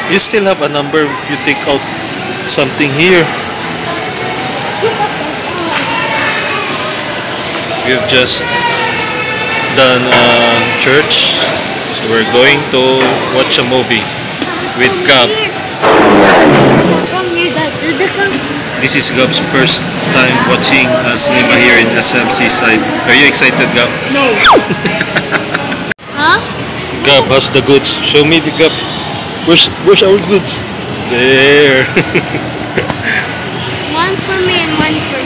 You still have a number if you take out something here. We've just done church. So we're going to watch a movie with Gab. This is Gab's first time watching cinema here in SM Seaside. Are you excited, Gab? No. Huh? Gab, how's the goods? Show me the Gab. Where's our goods? There. One for me and one for you.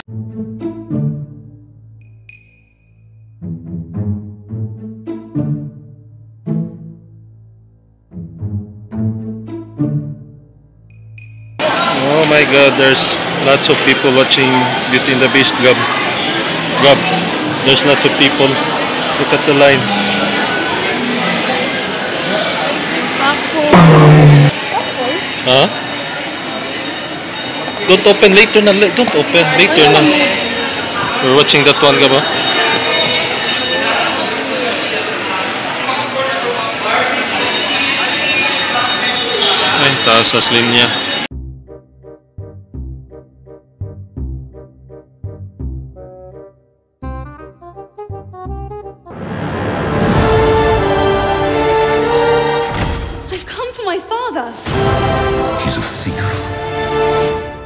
Oh my God, there's lots of people watching Beauty and the Beast, Gab. Gab, there's lots of people. Look at the line. Huh? Don't open later na. Don't open later na. We're watching that one, Gab. Ay, taas sa slim niya. My father. He's a thief.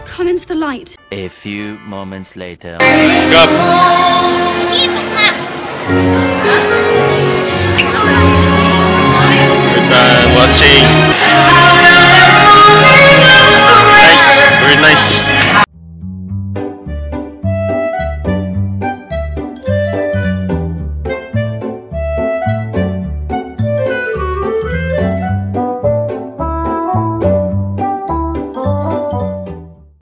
Come into the light. A few moments later. Gab. We're done watching.